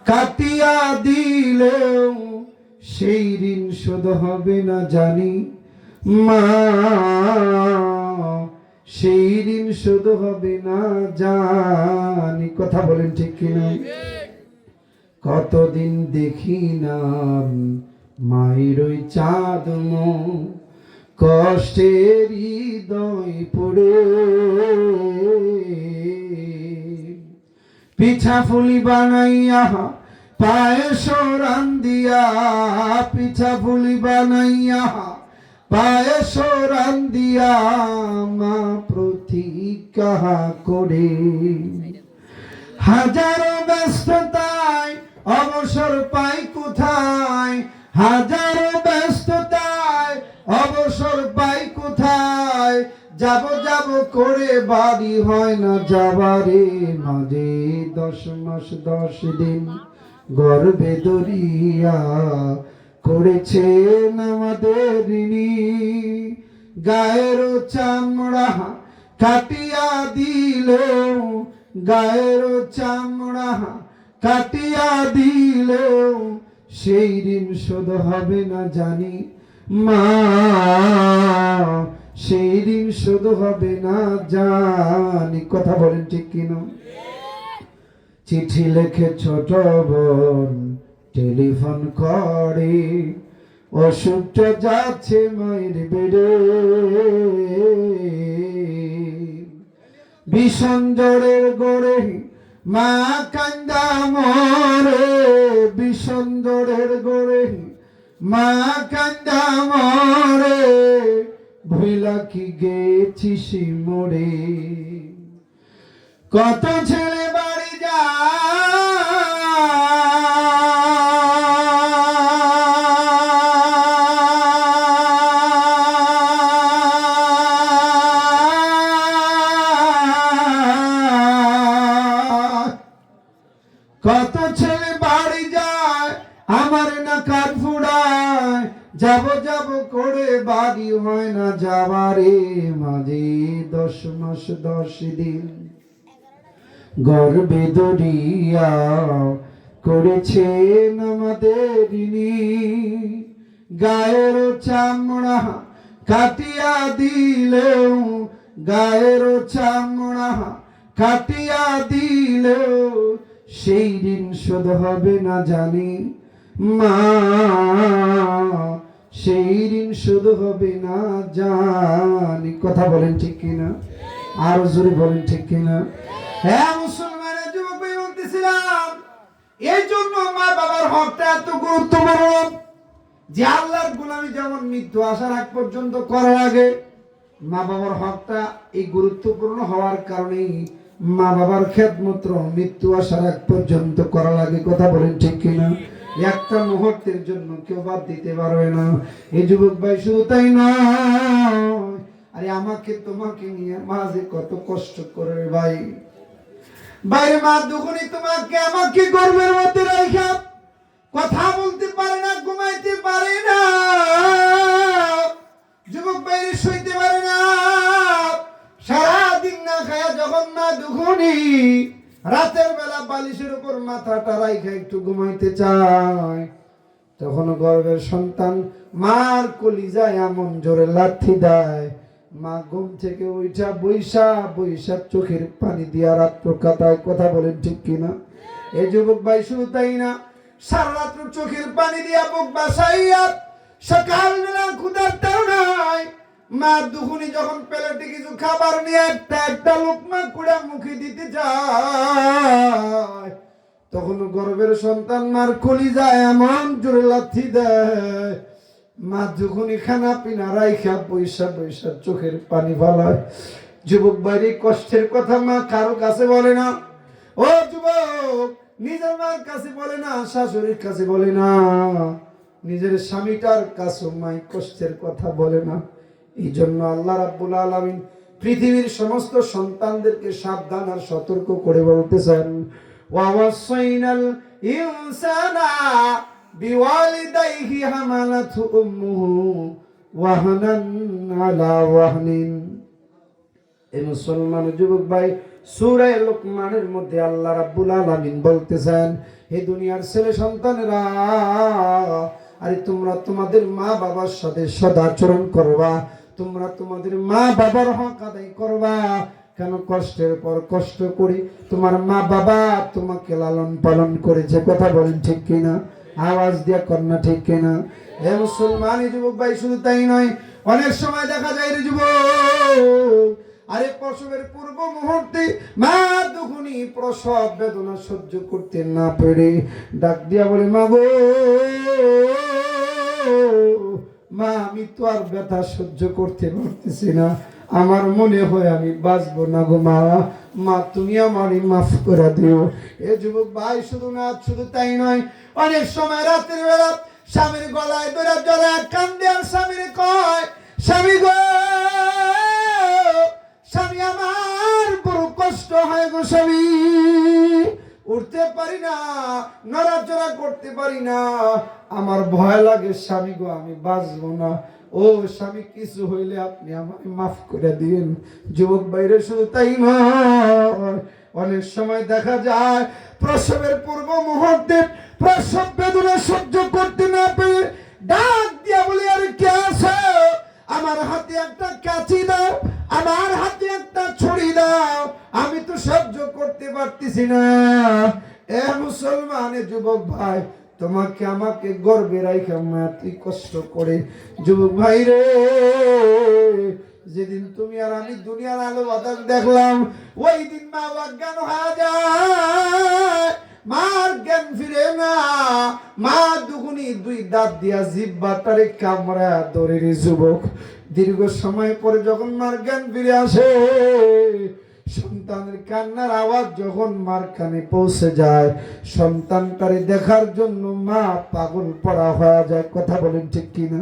কাটিয়া দিলেও সেই ঋণ শোধ হবে না জানি মা, সেই ঋণ শোধ হবে না জানি। কথা বলেন ঠিক কিনা? কতদিন দেখি না মায়ের ওই চাঁদ কষ্টের হৃদয় পড়ে, পিঠা ফুলি বানাইয়া পায়েস রান্দিয়া, পিঠা ফুলি বানাইয়া পায়েস রান্দিয়া মা প্রতীক্ষা করে। হাজারো ব্যস্ততায় অবসর পাই কোথায়, হাজারো ব্যস্ততায় অবসর পাই কোথায়, যাব যাব করে বাড়ি হয় না যাবারে মাঝে। 10 মাস 10 দিন গর্ভে ধরিয়া করেছেন আমাদের ঋণী, গায়ের চামড়া কাটিয়া দিলেও, গায়ের চামড়া কাটিয়া দিলেও সেই ঋণ শোধ হবে না জানি মা, সেই ঋণ শোধ হবে না জানি। কথা বলেন ঠিক কিনা? চিঠি লেখে ছোট বোন টেলিফোন করে, অসুখটা যাচ্ছে মায়ের বেড়ে, ভীষণ জ্বরের গড়ে মা কান্দা মরে, ভীষণ জ্বরের গড়ে মা কান্দা মরে, ভুলা কি গেছিস মোরে। কত ছেলে বাড়ি কত ছেলে বাড়ি যায় আমার না কান ফুড়ায়, যাব যাব করে বাড়ি হয় না যাবারে মাঝে। 10 মাস 10 দিন গর্ভে ধরিয়া করেছেন আমাদের ঋণী, গায়ের চামড়া কাটিয়া দিলেও, গায়ের চামড়া কাটিয়া দিলেও সেই ঋণ শোধ হবে না জানি মা, সেই ঋণ শোধ হবে না জানি। কথা বলেন ঠিক কিনা? আরো জোরে বলেন ঠিক কিনা? হ্যাঁ মুসলমানের যুবক ভাই বলতেছিলাম, এই জন্য মা বাবার হকটা এত গুরুত্বপূর্ণ যে আল্লাহর গোলামি যেমন মৃত্যু আসার আগ পর্যন্ত করা লাগে, মা বাবার হকটা এই গুরুত্বপূর্ণ হওয়ার কারণেই মা বাবার খেদমত মৃত্যু আসার আগ পর্যন্ত করা লাগে। কথা বলেন ঠিক কিনা? একটা মুহূর্তের জন্য কেউ বাদ দিতে পারবে না। এই যুবক ভাই শুধু তাই নয়, আরে আমাকে তোমাকে নিয়ে মাঝে কত কষ্ট করে ভাই, বাইরে মা দুখনি তোমাকে আমাকে গর্বের মধ্যে রাখা কথা বলতে পারে না, ঘুমাইতে পারে না, যুবক বাইরে শুইতে পারে না, সারাদিন না খায়া যখন মা দুখনি রাতের বেলা বালিশের উপর মাথাটা রাইখা একটু ঘুমাইতে চায়, তখন গর্ভের সন্তান মার কলিজায় এমন জোরে লাথি দেয়, মা ঘুম থেকে উঠা বৈশা বৈশা চোখের পানি দিয়া রাত্র কাটায়। কথা বলেন ঠিক কিনা? এই যুবক ভাই শুধু তাই না, সারা রাত্র চোখের পানি দিয়া বুক বাসাইয়া সকালবেলা ক্ষুধার তাড়নায় মা দুখুনি যখন প্লেটে কিছু খাবার নিয়ে একটা লোকমা কুড়া মুখে দিতে যায়, তখন গর্ভের সন্তান মার কলিজায় এমন জোরে লাথি দেয়, মা যখনই খানা পিনা রাইখা বৈশা বৈশা চোখের পানি ফালায়। যুবক বাইরে কষ্টের কথা মা কারো কাছে বলে না। ও যুবক, নিজের মার কাছে বলে না, শাশুড়ির কাছে বলে না, নিজের স্বামীটার কাছে মাই কষ্টের কথা বলে না। এই জন্য আল্লাহ রাব্বুল আলামিন পৃথিবীর সমস্ত সন্তানদেরকে সাবধান আর সতর্ক করে বলতেছেন, ওয়াওয়াসাইনাল ইনসানা বিওয়ালিদাইহি হামালাতহু উম্মুহু ওয়াহনান আলা ওয়াহনিন। এই মুসলমান যুবক ভাই, সূরা লোকমানের মধ্যে আল্লাহ রাব্বুল আলামিন বলতেছেন, এই দুনিয়ার ছেলে সন্তানেরা, আরে তোমরা তোমাদের মা বাবার সাথে সদাচরণ করবা, তোমরা তোমাদের মা বাবার হক আদায় করবা। কেন? কষ্টের পর কষ্ট করি তোমার মা বাবা তোমাকে লালন পালন করেছে। কথা বলেন ঠিক কিনা? আওয়াজ দিয়া কন্যা ঠিক কিনা? হে মুসলমান যুবক ভাই, শুধু তাই নয়, অনেক সময় দেখা যায় রে যুবক, আরে প্রসবের পূর্ব মুহূর্তে মা দুগুনি প্রসব বেদনা সহ্য করতে না পেরে ডাক দিয়া বলে, মা গো, মা আমি তো আর ব্যথা সহ্য করতে পারতেছি না, আমার মনে হয় আমি বাঁচবো না গো মা, মা তুমি আমারই মাফ করে দিও। এ যুবক ভাই, শুধু তাই নয়, অনেক সময় রাতের বেলা স্বামীর গলায় ধরে জলে কান্দে আর স্বামীর কয়, স্বামী গো, স্বামী আমার বড় কষ্ট হয় গো স্বামী, উঠতে পারি না, নড়াচড়া করতে পারি না, আমার ভয় লাগে স্বামী গো, আমি বাঁচবো না। ও স্বামী, কিছু হইলে আপনি আমাকে মাফ করে দিন। যুবক বাইরে শুধু তাই নয়, অনেক সময় দেখা যায় প্রসবের পূর্ব মুহূর্তে প্রসব বেদনা সহ্য করতে না পেরে ডাক দিয়া বলি, আরে কে আছে? আমার হাতে একটা কাঁচি দাও, আমার হাতে একটা ছুরি দাও, আমি তো সহ্য করতে পারতেছি না। এ মুসলমান যুবক ভাই, তোমাকে আমাকে গর্বে রাইখা মা তুই কষ্ট করে। যুবক ভাই রে, যেদিন তুমি আর আমি দুনিয়ার আলো বাতাস দেখলাম, ওই দিন মা অজ্ঞান হয়ে যায়, মার জ্ঞান ফিরে না, মা দুগুনি দুই দাঁত দিয়া জিহ্বাটারে কামড়া ধরে রে যুবক। দীর্ঘ সময় পরে যখন মার জ্ঞান ফিরে আসে, সন্তানের কান্নার আওয়াজ যখন মার কানে পৌঁছে যায়, সন্তানটারে দেখার জন্য মা পাগল পড়া হয়ে যায়। কথা বলেন ঠিক কিনা?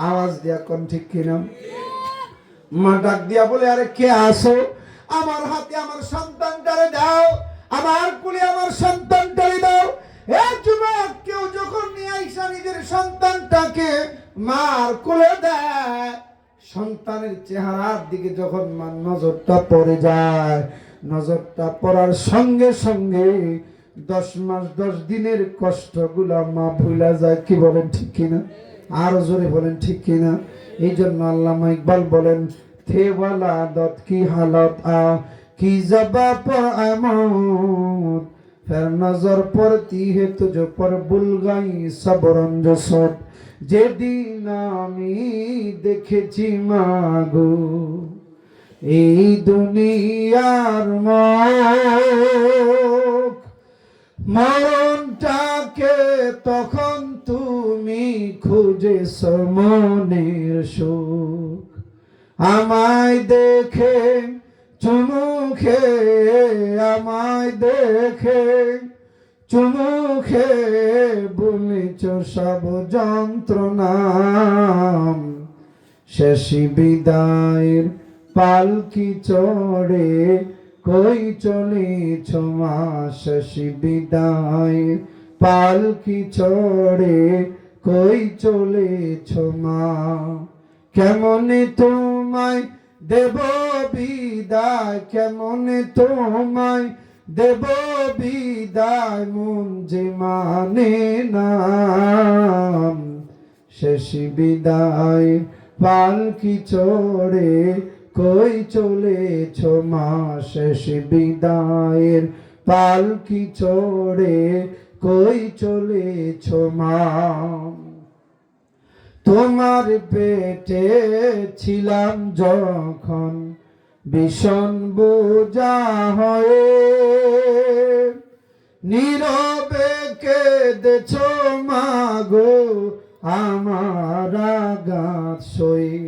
আওয়াজ দিয়া কোন ঠিক কিনা? মা ডাক দিয়া বলে, আরে কে আসো? আমার হাতে আমার সন্তানটারে দাও, আমার কোলে আমার সন্তানটারে দাও। এ যুবক, কেউ যখন নিয়ে আইসা নিজের সন্তানটাকে মার কোলে দেয়, সন্তানের চেহারার দিকে যখন মার নজরটা পড়ে যায়, নজরটা পড়ার সঙ্গে সঙ্গে 10 মাস 10 দিনের কষ্টগুলা মা ভুলা যায়। কি বলেন ঠিক কিনা? আরো জোরে বলেন ঠিক কিনা? এই জন্য আল্লামা ইকবাল বলেন, থে ওয়ালা দত কি হালত আ কি জবা পর আমত, ফের নজর পড়তি হে তুঝ পর ভুল গাই সব রঞ্জসত। যেদিন আমি দেখেছি মাগো এই দুনিয়ার মুখ, মরণটাকে তখন তুমি খুঁজেছ মনের সুখ। আমায় দেখে চুমুখে, আমায় দেখে চুমুখে বলেছ সব যন্ত্রণা, শেষ বিদায়ের পালকি চড়ে কই চলেছ মা, শেষ বিদায়ের পালকি চড়ে কই চলেছ মা। কেমনে তোমায় দেব বিদায়, কেমনে তোমায় দেব বিদায়, মন যে মানে না, শেষ বিদায় পালকি চড়ে কই চলেছ মা, শেষ বিদায়ের পালকি চড়ে কই চলেছ মা। তোমার পেটে ছিলাম যখন ভীষণ বোঝা হয়ে, নীরবে কেঁদেছ মাগো আমার আঘাত সয়ে।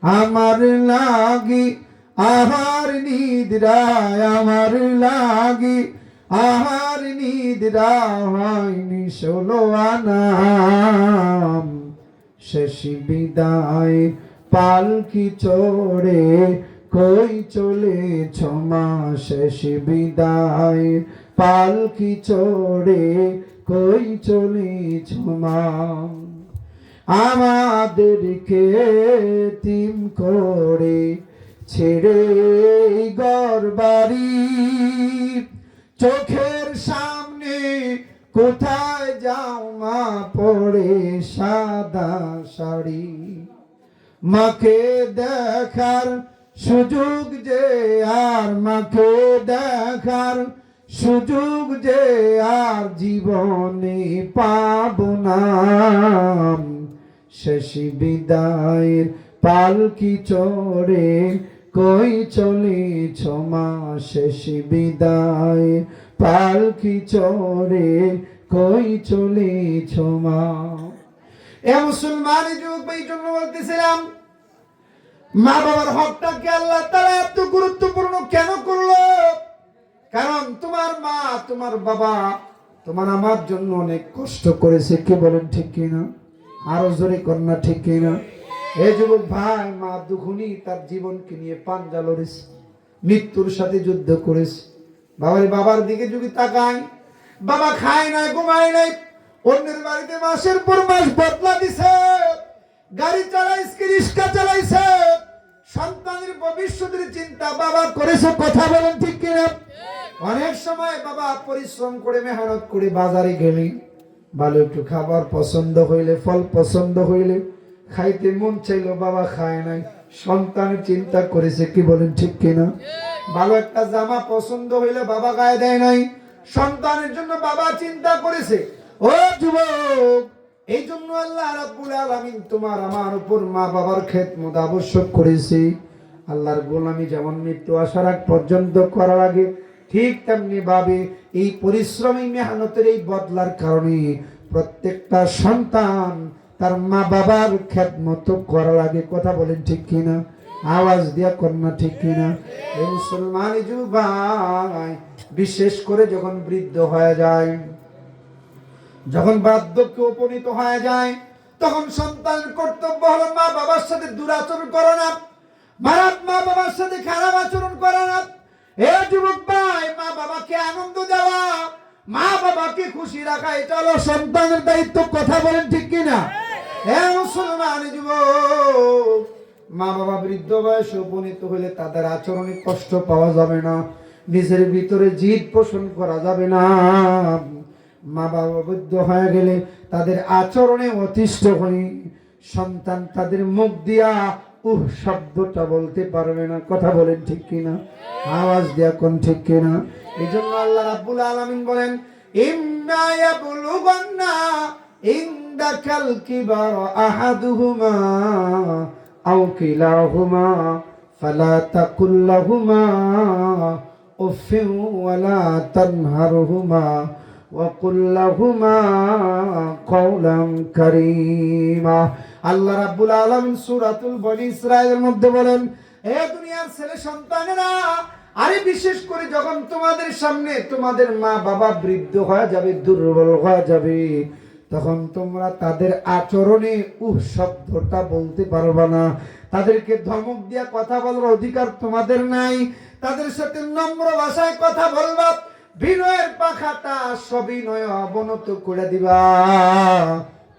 আমার লাগি আহার নিদ্রায়, আমার লাগি আহার নিদ্রা হয়নি 16 আনা, শেষ বিদায় পালকি চড়ে কই চলেছ মা, শেষ বিদায় পালকি চড়ে কই চলেছ মা। আমাদেরকে তিম করে ছেড়ে ঘর বাড়ি, চোখের সামনে কোথায় যাও মা পরে সাদা শাড়ি, মাকে দেখার সুযোগ যে আর, মাকে দেখার সুযোগ যে আর জীবনে পাবো না। শেষ বিদায়ের পালকি চড়ে কই চলেছ মা, শেষ বিদায়ের পালকি চড়ে কই চলেছ মা। এ মুসলমান যুবক এই জন্য বলতেছিলাম, মা বাবার হকটাকে আল্লাহ তাআলা এত গুরুত্বপূর্ণ কেন করলো? কারণ তোমার মা তোমার বাবা তোমার আমার জন্য অনেক কষ্ট করেছে। কে বলেন ঠিক কিনা? আরো জোরে কন্যা ঠিক কিনা? এই যুবক ভাই, মা দুখুনি তার জীবনকে নিয়ে পাঞ্জা লড়েছে, মৃত্যুর সাথে যুদ্ধ করেছে। বাবার দিকে যদি তাকায়, বাবা খায় নাই, ঘুমায় নাই, অন্যের বাড়িতে মাসের পর মাস বদলা দিছে, গাড়ি চালাইছে, রিক্সা চালাইছে, সন্তানের ভবিষ্যতের চিন্তা বাবা করেছে। কথা বলেন ঠিক কিনা? অনেক সময় বাবা পরিশ্রম করে মেহনত করে বাজারে গেলে ভালো একটু খাবার পছন্দ হইলে, ফল পছন্দ হইলে খাইতে মন চাইলো, বাবা খায় নাই, সন্তানের চিন্তা করেছে। কি বলেন ঠিক কিনা? ভালো একটা জামা পছন্দ হইলে বাবা গায়ে দেয় নাই, সন্তানের জন্য বাবা চিন্তা করেছে। ও যুবক, এই জন্য আল্লাহ রাব্বুল আলামিন তোমার আমার উপর মা বাবার খেদমত আবশ্যক করেছে। আল্লাহর গোলামি যেমন মৃত্যু আসার আগ পর্যন্ত করা লাগে, ঠিক তেমনি ভাবে এই পরিশ্রমী মেহনতের এই বদলার কারণে প্রত্যেকটা সন্তান তার মা বাবার খেদমত করা লাগে। কথা বলেন ঠিক কিনা? আওয়াজ দিয়া কন্যা ঠিক কিনা? এই মুসলমান যুবক, বিশেষ করে যখন বৃদ্ধ হয়ে যায়, যখন বার্ধক্যে উপনীত হয়ে যায়, তখন সন্তানের কর্তব্য হলো মা বাবার সাথে দুরাচরণ করো না, মা বাবার সাথে খারাপ আচরণ করো না। এ যুবক ভাই, মা বাবাকে আনন্দ দেওয়া, মা বাবাকে খুশি রাখা, এটা হলো সন্তানের দায়িত্ব। কথা বলেন ঠিক কিনা? হে মুসলমান যুবক, মা বাবা বৃদ্ধ বয়সে উপনীত হলে তাদের আচরণে কষ্ট পাওয়া যাবে না, নিজের ভিতরে জিদ পোষণ করা যাবে না। মা বাবা বৃদ্ধ হয়ে গেলে তাদের আচরণে অতিষ্ঠ হয়ে সন্তান তাদের মুখ দিয়া শব্দটা বলতে পারবে না। কথা বলেন ঠিক কিনা? আওয়াজ দিয়া কোন ঠিক কিনা? এই জন্য আল্লাহ রাব্বুল আলামিন বলেন, ইম্মা ইয়াবলুগান্না ইনদাকাল কিবার আহাদুহুমা আও কিলাহুমা ফালা তাকুল লাহুমা উফিন ওয়ালা তানহারহুমা وَقُلْ لَهُمَا قَوْلًا كَرِيمًا। আল্লাহ রাব্বুল আলামিন সূরাতুল বনী ইসরাঈলের মধ্যে বলেন, হে দুনিয়ার ছেলে সন্তানেরা, আরে বিশেষ করে যখন তোমাদের সামনে তোমাদের মা বাবা বৃদ্ধ হয়ে যাবে, দুর্বল হয়ে যাবে, তখন তোমরা তাদের আচরণে শব্দটা বলতে পারবে না, তাদেরকে ধমক দিয়া কথা বলার অধিকার তোমাদের নাই। তাদের সাথে নম্র ভাষায় কথা বলবা, বিনয়ের পাখাটা সবিনয় অবনত করে দিবা,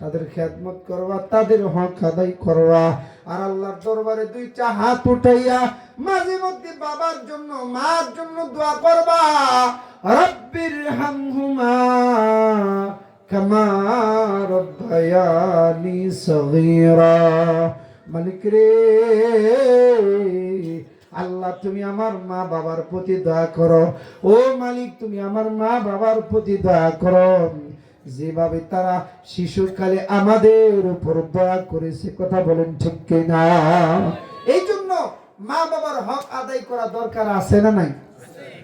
তাদের খেদমত করবা, তাদের হক আদায় করবা। আর আল্লাহর দরবারে দুইটা হাত উঠাইয়া মাঝে মধ্যে বাবার জন্য মার জন্য দোয়া করবা, রব্বির হামহুমা কামা রব্বায়ানি সগীরা। মালিক রে, আল্লাহ তুমি আমার মা বাবার প্রতি দয়া করো। ও মালিক, তুমি আমার মা বাবার প্রতি দয়া করো, যেভাবে তারা শিশুকালে আমাদের উপর দয়া করেছে। কথা বলেন ঠিক কিনা? এই জন্য মা বাবার হক আদায় করা দরকার আছে না নাই?